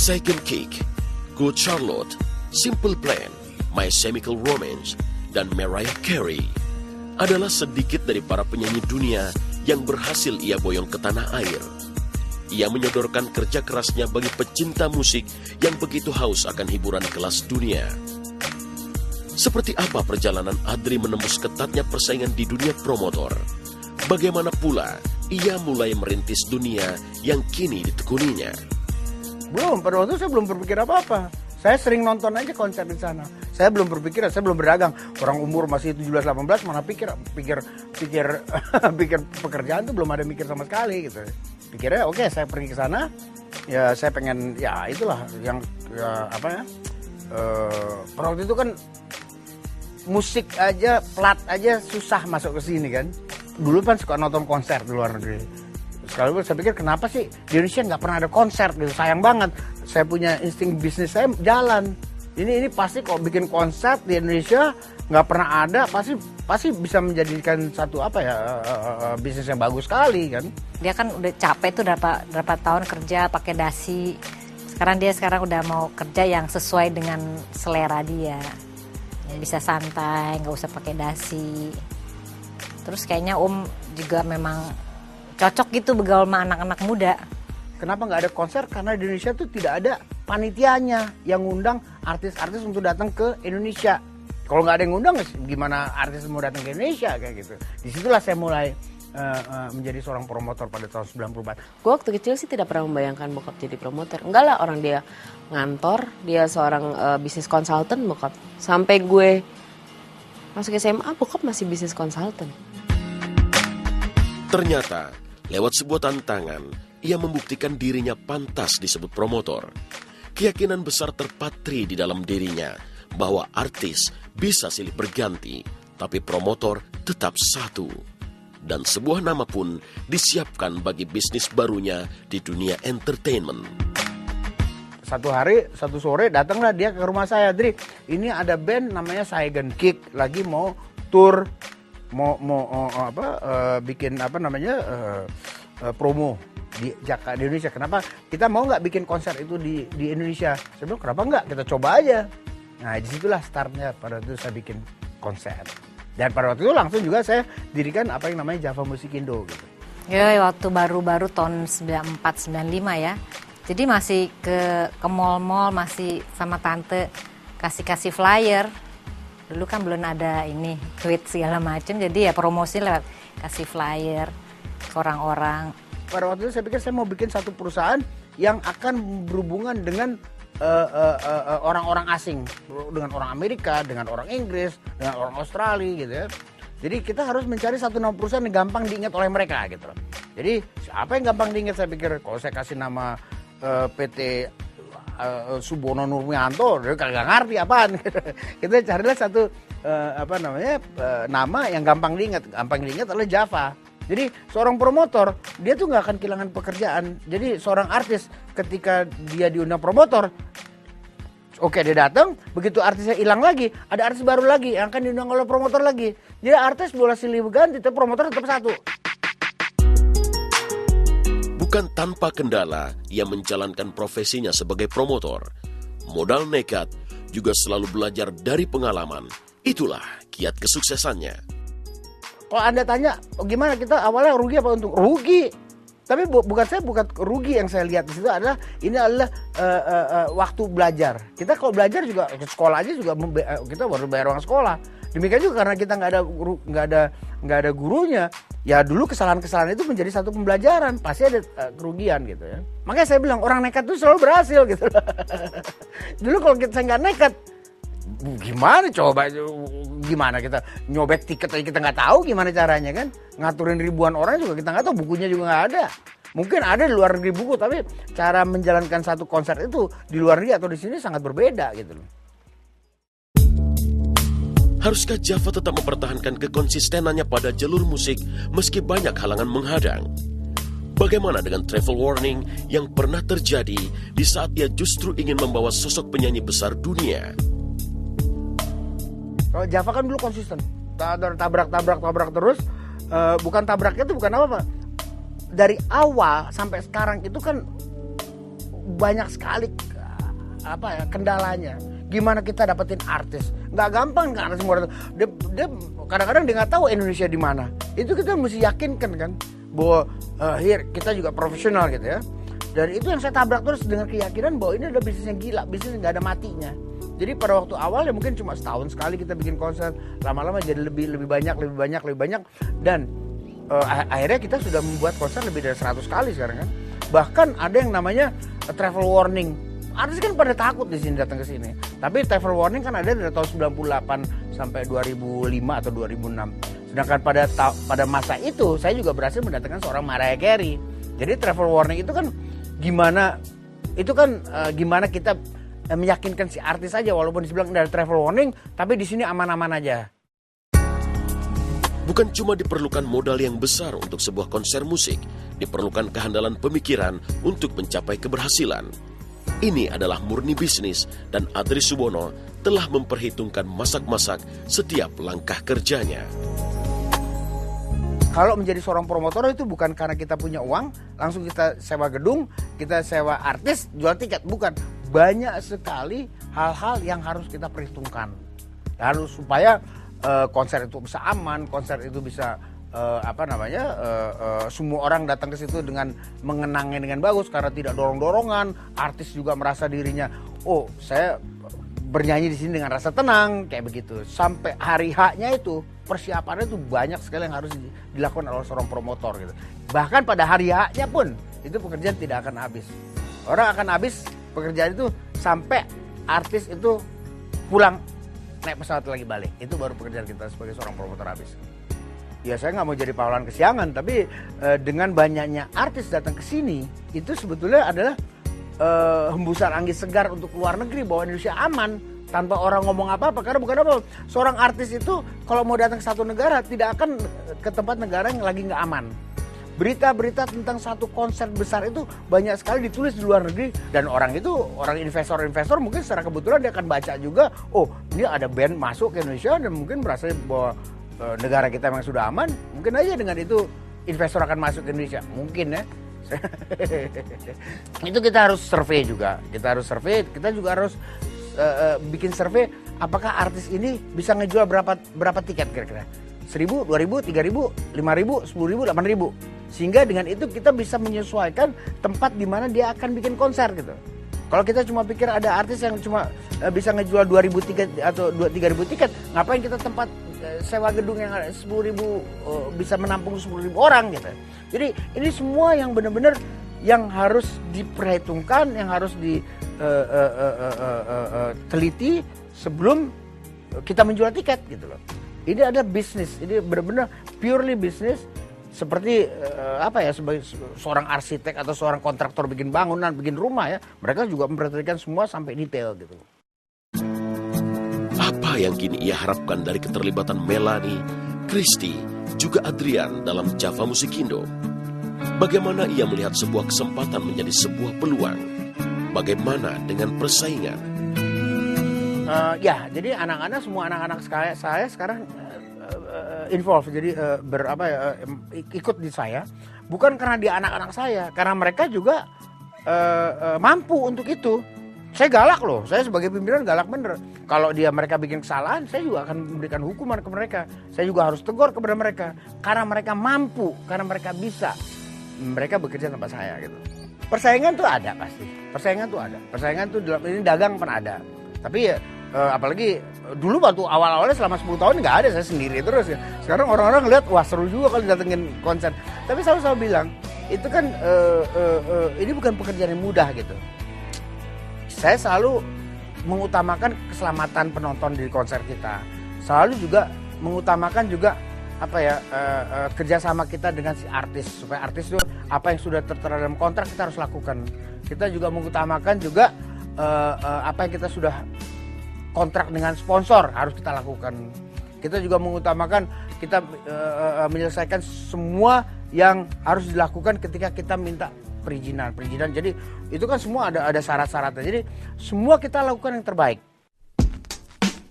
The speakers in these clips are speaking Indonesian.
Second Kick, Good Charlotte, Simple Plan, My Chemical Romance, dan Mariah Carey adalah sedikit dari para penyanyi dunia yang berhasil ia boyong ke tanah air. Ia menyodorkan kerja kerasnya bagi pecinta musik yang begitu haus akan hiburan kelas dunia. Seperti apa perjalanan Adri menembus ketatnya persaingan di dunia promotor? Bagaimana pula ia mulai merintis dunia yang kini ditekuninya? Pada waktu itu saya belum berpikir apa-apa. Saya sering nonton aja konser di sana. Saya belum berpikir, saya belum berdagang. Orang umur masih 17-18 mana pikir pekerjaan tuh belum ada mikir sama sekali gitu. Pikirnya oke, saya pergi ke sana. Ya saya pengen, ya itulah yang pada waktu itu kan musik aja, plat aja susah masuk ke sini kan. Dulu kan suka nonton konser di luar negeri. Sekali saya pikir kenapa sih di Indonesia nggak pernah ada konser gitu, sayang banget. Saya punya insting bisnis saya jalan. Ini pasti kalau bikin konser di Indonesia nggak pernah ada, pasti bisa menjadikan satu bisnis yang bagus sekali kan. Dia kan udah capek tuh berapa tahun kerja pakai dasi. Sekarang udah mau kerja yang sesuai dengan selera dia. Ya, bisa santai, nggak usah pakai dasi. Terus kayaknya Om juga memang cocok gitu bergaul sama anak-anak muda. Kenapa nggak ada konser? Karena di Indonesia tuh tidak ada panitianya yang ngundang artis-artis untuk datang ke Indonesia. Kalau nggak ada yang ngundang, gimana artis mau datang ke Indonesia kayak gitu. Disitulah saya mulai menjadi seorang promotor pada tahun 94. Gue waktu kecil sih tidak pernah membayangkan bokap jadi promotor. Enggak lah, orang dia ngantor, dia seorang bisnis konsultan bokap. Sampai gue masuk SMA, bokap masih bisnis konsultan. Ternyata, lewat sebuah tantangan, ia membuktikan dirinya pantas disebut promotor. Keyakinan besar terpatri di dalam dirinya bahwa artis bisa silih berganti, tapi promotor tetap satu. Dan sebuah nama pun disiapkan bagi bisnis barunya di dunia entertainment. Satu sore datanglah dia ke rumah saya, Dri, ini ada band namanya Second Kick lagi mau tour, bikin promo di Jakarta, di Indonesia. Kenapa kita mau nggak bikin konser itu di Indonesia? Saya bilang kenapa nggak, kita coba aja. Nah disitulah startnya, pada waktu itu saya bikin konser. Dan pada waktu itu langsung juga saya dirikan apa yang namanya Java Musikindo gitu. Ya waktu baru-baru tahun 94-95 ya. Jadi masih ke mall-mall, masih sama tante kasih flyer. Dulu kan belum ada ini tweet segala macam, jadi ya promosi lewat kasih flyer ke orang-orang. Pada waktu itu saya pikir saya mau bikin satu perusahaan yang akan berhubungan dengan orang-orang asing, dengan orang Amerika, dengan orang Inggris, dengan orang Australia gitu ya. Jadi kita harus mencari satu nama perusahaan yang gampang diingat oleh mereka gitu loh. Jadi apa yang gampang diingat, saya pikir kalau saya kasih nama PT Subono Nurmianto, dia kagak ngerti apaan. Kita carilah satu nama yang gampang diingat. Gampang diingat adalah Java. Jadi seorang promotor dia tuh nggak akan kehilangan pekerjaan. Jadi seorang artis ketika dia diundang promotor, oke dia datang, begitu artisnya hilang lagi, ada artis baru lagi yang akan diundang oleh promotor lagi. Jadi artis boleh silih berganti, tapi promotor tetap satu. Bukan tanpa kendala ia menjalankan profesinya sebagai promotor. Modal nekat, juga selalu belajar dari pengalaman. Itulah kiat kesuksesannya. Kalau Anda tanya, gimana kita awalnya rugi apa untung? Rugi. Tapi bukan rugi yang saya lihat di situ adalah waktu belajar. Kita kalau belajar juga sekolah aja juga kita baru bayar uang sekolah. Demikian juga karena kita nggak ada gurunya. Ya dulu kesalahan-kesalahan itu menjadi satu pembelajaran. Pasti ada kerugian gitu ya. Makanya saya bilang orang nekat itu selalu berhasil gitu. Dulu kalau saya nggak nekat, gimana kita nyobek tiket aja kita nggak tahu gimana caranya kan, ngaturin ribuan orang juga kita nggak tahu, bukunya juga nggak ada. Mungkin ada di luar negeri buku, tapi cara menjalankan satu konser itu di luar negeri atau di sini sangat berbeda gitu loh. Haruskah Java tetap mempertahankan kekonsistenannya pada jalur musik meski banyak halangan menghadang? Bagaimana dengan travel warning yang pernah terjadi di saat ia justru ingin membawa sosok penyanyi besar dunia? Kalau Java kan dulu konsisten, tabrak terus, bukan tabraknya itu bukan apa-apa. Dari awal sampai sekarang itu kan banyak sekali kendalanya. Gimana kita dapetin artis? Nggak gampang kan semua. Dia kadang-kadang dia nggak tahu Indonesia di mana. Itu kita mesti yakinkan kan bahwa kita juga profesional gitu ya. Dan itu yang saya tabrak terus dengan keyakinan bahwa ini adalah bisnis yang gila, bisnis yang nggak ada matinya. Jadi pada waktu awal ya mungkin cuma setahun sekali kita bikin konser, lama-lama jadi lebih banyak, dan akhirnya kita sudah membuat konser lebih dari 100 kali sekarang kan. Bahkan ada yang namanya travel warning. Artis kan pada takut di sini datang ke sini. Tapi travel warning kan ada dari tahun 98 sampai 2005 atau 2006. Sedangkan pada masa itu saya juga berhasil mendatangkan seorang Mariah Carey. Jadi travel warning itu kan gimana kita meyakinkan si artis aja, walaupun dibilang dari travel warning, tapi di sini aman-aman aja. Bukan cuma diperlukan modal yang besar untuk sebuah konser musik, diperlukan kehandalan pemikiran untuk mencapai keberhasilan. Ini adalah murni bisnis dan Adri Subono telah memperhitungkan masak-masak setiap langkah kerjanya. Kalau menjadi seorang promotor itu bukan karena kita punya uang, langsung kita sewa gedung, kita sewa artis, jual tiket. Bukan. Banyak sekali hal-hal yang harus kita perhitungkan. Harus supaya konser itu bisa aman, konser itu bisa semua orang datang ke situ dengan mengenangnya dengan bagus karena tidak dorong-dorongan. Artis juga merasa dirinya, oh saya bernyanyi di sini dengan rasa tenang, kayak begitu. Sampai hari H-nya itu persiapannya itu banyak sekali yang harus dilakukan oleh seorang promotor gitu. Bahkan pada hari H-nya pun itu pekerjaan tidak akan habis. Orang akan habis pekerjaan itu sampai artis itu pulang naik pesawat lagi balik. Itu baru pekerjaan kita sebagai seorang promotor habis. Ya saya nggak mau jadi pahlawan kesiangan, tapi dengan banyaknya artis datang ke sini itu sebetulnya adalah hembusan angin segar untuk luar negeri bahwa Indonesia aman tanpa orang ngomong apa-apa. Karena bukan apa, seorang artis itu kalau mau datang ke satu negara tidak akan ke tempat negara yang lagi nggak aman. Berita-berita tentang satu konser besar itu banyak sekali ditulis di luar negeri, dan orang investor mungkin secara kebetulan dia akan baca juga, oh ini ada band masuk ke Indonesia dan mungkin merasa bahwa negara kita memang sudah aman, mungkin aja dengan itu investor akan masuk ke Indonesia, mungkin ya. Itu kita harus survei juga, kita juga harus bikin survei apakah artis ini bisa ngejual berapa tiket kira-kira. 1.000, 2.000, 3.000, 5.000, 10.000, 8.000. Sehingga dengan itu kita bisa menyesuaikan tempat di mana dia akan bikin konser gitu. Kalau kita cuma pikir ada artis yang cuma bisa ngejual 2.000 tiket atau 3.000 tiket, ngapain kita tempat sewa gedung yang 10.000 bisa menampung 10.000 orang gitu. Jadi ini semua yang benar-benar yang harus diperhitungkan, yang harus diteliti sebelum kita menjual tiket gitu loh. Ini ada bisnis, ini benar-benar purely bisnis. Seperti sebagai seorang arsitek atau seorang kontraktor bikin bangunan, bikin rumah ya, mereka juga memperhatikan semua sampai detail gitu. Apa yang kini ia harapkan dari keterlibatan Melanie, Christy, juga Adrian dalam Java Musikindo? Bagaimana ia melihat sebuah kesempatan menjadi sebuah peluang? Bagaimana dengan persaingan? Jadi semua anak-anak saya sekarang involve, jadi ikut di saya, bukan karena dia anak-anak saya, karena mereka juga mampu untuk itu. Saya galak loh, saya sebagai pimpinan galak bener. Kalau mereka bikin kesalahan, saya juga akan memberikan hukuman ke mereka. Saya juga harus tegur kepada mereka, karena mereka mampu, karena mereka bisa. Mereka bekerja tanpa saya gitu. Persaingan tuh ada pasti, persaingan tuh ini dagang pernah ada. Tapi ya apalagi dulu waktu awal-awalnya selama 10 tahun nggak ada, saya sendiri terus ya. Sekarang orang-orang ngeliat, wah seru juga kalau datengin konser. Tapi saya selalu bilang, itu kan ini bukan pekerjaan yang mudah gitu. Saya selalu mengutamakan keselamatan penonton di konser kita. Selalu juga mengutamakan juga kerjasama kita dengan si artis, supaya artis itu apa yang sudah tertera dalam kontrak kita harus lakukan. Kita juga mengutamakan juga apa yang kita sudah kontrak dengan sponsor harus kita lakukan. Kita juga mengutamakan kita menyelesaikan semua yang harus dilakukan ketika kita minta perizinan. Jadi itu kan semua ada syarat-syaratnya. Jadi semua kita lakukan yang terbaik.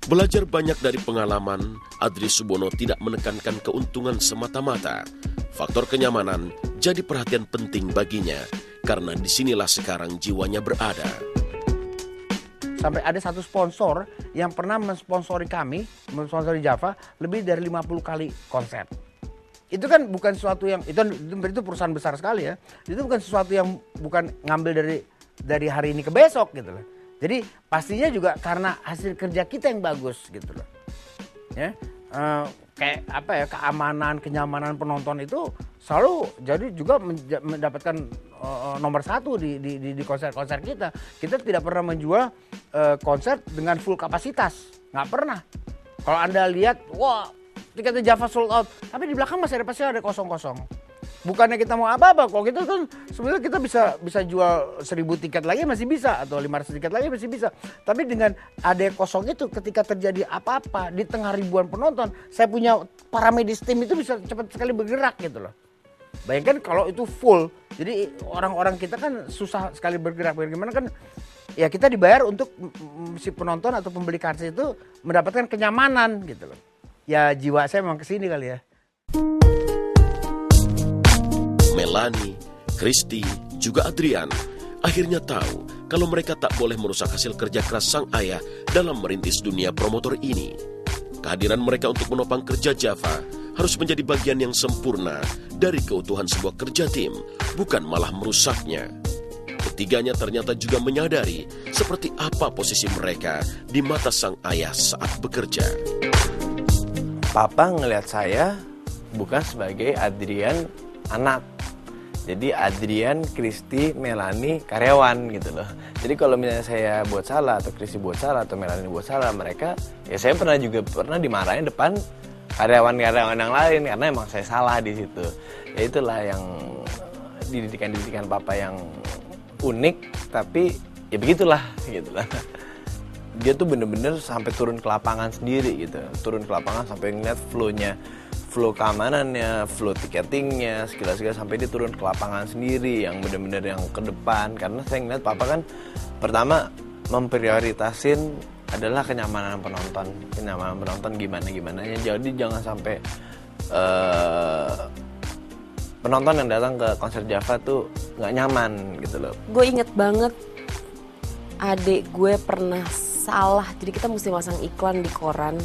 Belajar banyak dari pengalaman, Adri Subono tidak menekankan keuntungan semata-mata. Faktor kenyamanan jadi perhatian penting baginya, karena disinilah sekarang jiwanya berada. sampai ada satu sponsor yang pernah mensponsori kami, mensponsori Java lebih dari 50 kali konser. Itu kan bukan sesuatu yang itu perusahaan besar sekali ya. Itu bukan sesuatu yang bukan ngambil dari hari ini ke besok gitu loh. Jadi pastinya juga karena hasil kerja kita yang bagus gitu loh. Ya. Kayak apa ya, keamanan, kenyamanan penonton itu selalu jadi juga mendapatkan nomor 1 di konser-konser kita. Kita tidak pernah menjual konser dengan full kapasitas, nggak pernah. Kalau Anda lihat, wah tiketnya Java sold out, tapi di belakang pasti ada kosong-kosong. Bukannya kita mau apa-apa, kalau gitu kan sebenarnya kita bisa jual 1000 tiket lagi masih bisa, atau 500 tiket lagi masih bisa. Tapi dengan ada kosong itu, ketika terjadi apa-apa di tengah ribuan penonton, saya punya paramedis tim itu bisa cepat sekali bergerak gitu loh. Bayangkan kalau itu full, jadi orang-orang kita kan susah sekali bergerak. Bagaimana kan ya kita dibayar untuk si penonton atau pembeli karcis itu mendapatkan kenyamanan gitu loh. Ya jiwa saya memang kesini kali ya. Melanie, Christy, juga Adrian akhirnya tahu kalau mereka tak boleh merusak hasil kerja keras sang ayah dalam merintis dunia promotor ini. Kehadiran mereka untuk menopang kerja Java harus menjadi bagian yang sempurna dari keutuhan sebuah kerja tim, bukan malah merusaknya. Ketiganya ternyata juga menyadari seperti apa posisi mereka di mata sang ayah saat bekerja. Papa ngelihat saya bukan sebagai Adrian anak. Jadi Adrian, Christy, Melanie karyawan gitu loh. Jadi kalau misalnya saya buat salah atau Christy buat salah atau Melanie buat salah, mereka ya saya pernah dimarahin depan karyawan-karyawan yang lain karena emang saya salah di situ. Ya itulah yang didikan Papa yang unik, tapi ya begitulah gitu lah. Dia tuh bener-bener sampai turun ke lapangan sendiri gitu. Turun ke lapangan sampai ngeliat flow keamanannya, flow tiketingnya, segala-segala sampai dia turun ke lapangan sendiri yang benar-benar yang ke depan. Karena saya ngeliat Papa kan pertama memprioritasin adalah kenyamanan penonton gimana. Jadi jangan sampai penonton yang datang ke konser Java tuh nggak nyaman gitu loh. Gue inget banget adik gue pernah salah, jadi kita mesti masang iklan di koran.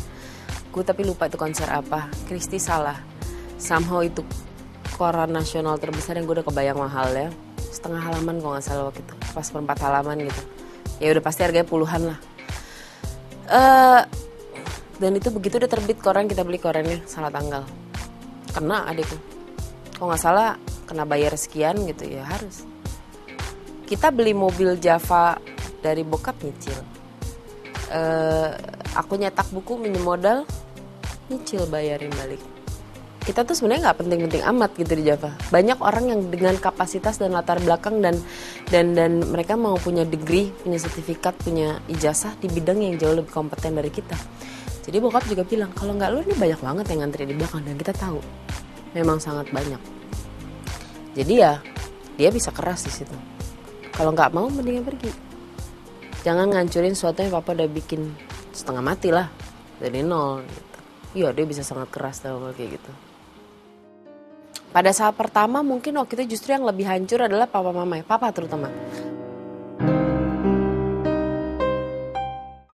Gue tapi lupa itu konser apa. Christy salah. Somehow itu koran nasional terbesar yang gue udah kebayang mahal ya. 1/2 halaman kalau nggak salah waktu itu. Pas 1/4 halaman gitu. Ya udah pasti harganya puluhan lah. Dan itu begitu udah terbit koran, kita beli korannya salah tanggal. Kena adikku. Kalau nggak salah kena bayar sekian gitu ya harus. Kita beli mobil Java dari bokap nyicil. Aku nyetak buku, minjem modal, nyicil bayarin balik. Kita tuh sebenarnya nggak penting-penting amat gitu di Java. Banyak orang yang dengan kapasitas dan latar belakang dan mereka mau punya degree, punya sertifikat, punya ijazah di bidang yang jauh lebih kompeten dari kita. Jadi bokap juga bilang kalau nggak lu ini banyak banget yang ngantri di belakang, dan kita tahu memang sangat banyak. Jadi ya dia bisa keras di situ. Kalau nggak mau mendingan pergi. Jangan ngancurin sesuatu yang Papa udah bikin setengah mati lah dari nol gitu. Iya dia bisa sangat keras dalam hal kayak gitu. Pada saat pertama mungkin waktu itu justru yang lebih hancur adalah Papa Mama, Papa terutama.